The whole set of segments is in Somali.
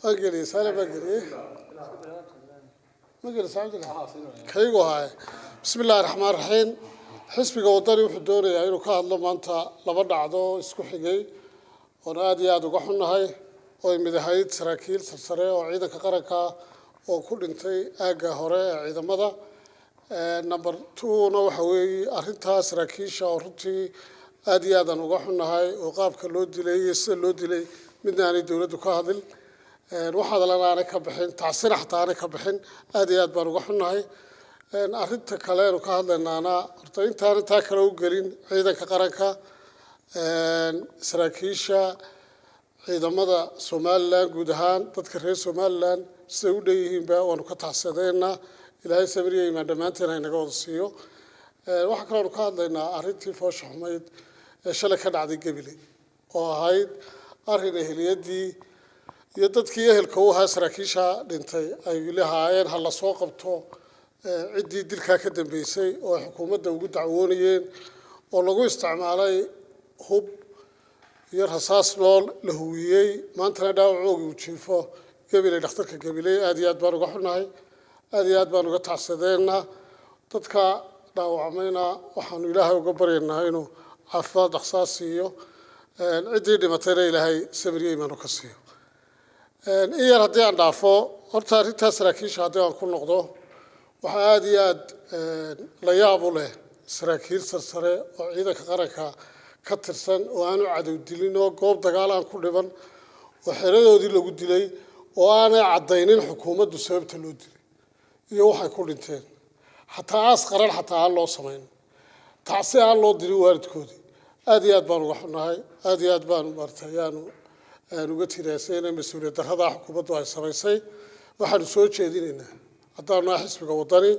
أجري سالم أجري مجري سالم كيجو هاي بسم الله الرحمن الرحيم حسب قوتني وحدوري يعني كهذا لما أنت لبنا عدو اسكو حجي ونادي عدو قحنا هاي ويمدحيد سراكيل سرسرة وعيدا كقركة وكل انتي أجا هراء عيدا ماذا نمبر 2 نوحوي أرنتها سراكيشة ورتي أدي عدو قحنا هاي وقاب كلود دلي يسل لود دلي من يعني دولة كهذل واحد لنا أنا كبحين تعصير حتى أنا كبحين أدي عدو قحنا هاي أرنت كلام وكهذا إن أنا أرتين تاني تاكلوا قلين عيدا كقركة سراكيشة ciidamada Soomaaliland guud ahaan dadka reer Soomaaliland si u dheeyeen baa waanu ka taxsadeena ilaahay sabriye ma dhamaanteen inaga wada siiyo waxa kale oo ka hadlaynaa arintii foosho xumeyd ee shalay ka dhacday Gabiley oo ahayd arin eheliyadii iyo dadkii ehelka u ahaa saraakiisha dhintay ay lahaayeen hal la soo qabto cidii dilka ka dambeysay oo xukuumadda ugu dacwoonayeen oo lagu isticmaalay hub yar hasaas nool la huwiyay maantana dhaawacoogi uu jiifo Gabiley dhakhtarka Gabiley aad iyo aad baan uga xunahay aad iyo aad baan uga taxsadeena dadka dhaawacmayna waxaanu ilaahay uga baryaynaa inuu caafimaad dhakhsaas iyo cidii dhimatayna ilaahay sabriye iimaan ka siiyo iyar haddii aan dhaafo horta arrintaas saraakiisha haddii aan ku noqdo waxa aad iyo aad la yaab u leh saraakiil sarsare oo ciidanka qaranka ka tirsan oo aanu cadow dilin oo goob dagaal aan ku dhiban oo xeradoodii lagu dilay oo aanay cadaynin xukuumaddu sababta loo dilay iyo waxay ku dhinteen xataa aas qaran xataa aan loo samayn taasi aan loo dilin waalidkoodii aad iyo aad baan uga xunahay aad iyo aad baan martayaanu aan uga tiraasayna mas'uuliyad darrada xukuumaddu ay samaysay waxaanu soo jeedinaynaa haddaanu xisbiga wadani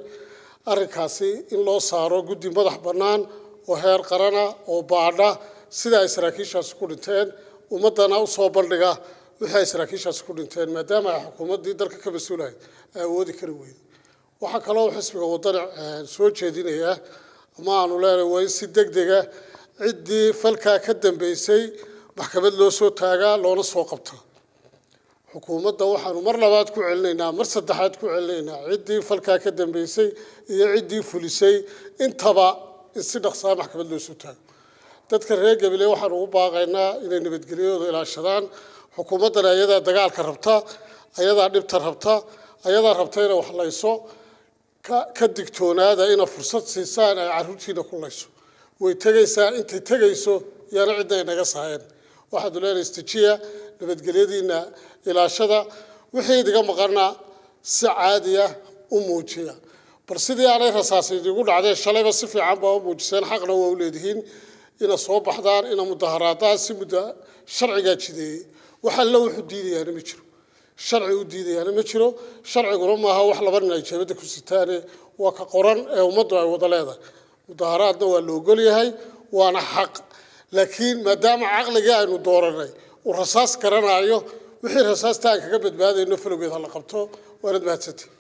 arrinkaasi in loo saaro guddi madax bannaan oo heer qarana oo baadha sida ay saraakiishaas ku dhinteen ummadana u soo bandhiga wixii ay saraakiishaas ku dhinteen maadaama ay xukuumaddii dalka ka mas'uulahay awoodi kari weyday waxa kale oo xisbiga wadani soo jeedinaya ama aanu leenahay waa in si degdega ciddii falkaa ka dambeysay maxkamad loo soo taagaa loona soo qabta xukuumadda waxaanu mar labaad ku celinaynaa mar saddexaad ku celinaynaa ciddii falkaa ka dambeysay iyo ciddii fulisay intaba si dhaqsaa maxkamad loo soo taago dadka reer Gabiley waxaan ugu baaqaynaa inay nabadgelyadooda ilaashadaan xukuumaddana ayadaa dagaalka rabta ayadaa dhibta rabta ayadaa rabta inay wax layso ka digtoonaada inay fursad siisaan ay carruurtiina ku layso way tegaysaa intay tegayso yaana cidna inaga saayeen waxaad leenahay istijiya nabadgelyadiina ilaashada wixii idiga maqana si caadi ah u muujiya bal sidii aanay rasaasaydi ugu dhacday shalayba si fiican baa u muujiseen xaqna waa u leedihiin ina soo baxdaan ina mudaharaadaan si muddo sharciga jideeyay waxa la wuxuu diidayaa ma jiro sharci u diidayaa ma jiro sharciguna maaha wax laba nin ay jeebada ku sitaane waa ka qoran ee ummaddu ay wada leedahay mudaharaadna waa loo gol yahay waana xaq laakiin maadaama caqliga aynu dooranay uu rasaas garanayo wixii rasaasta aan kaga badbaadayno falowgeed la qabto waana mahadsantahay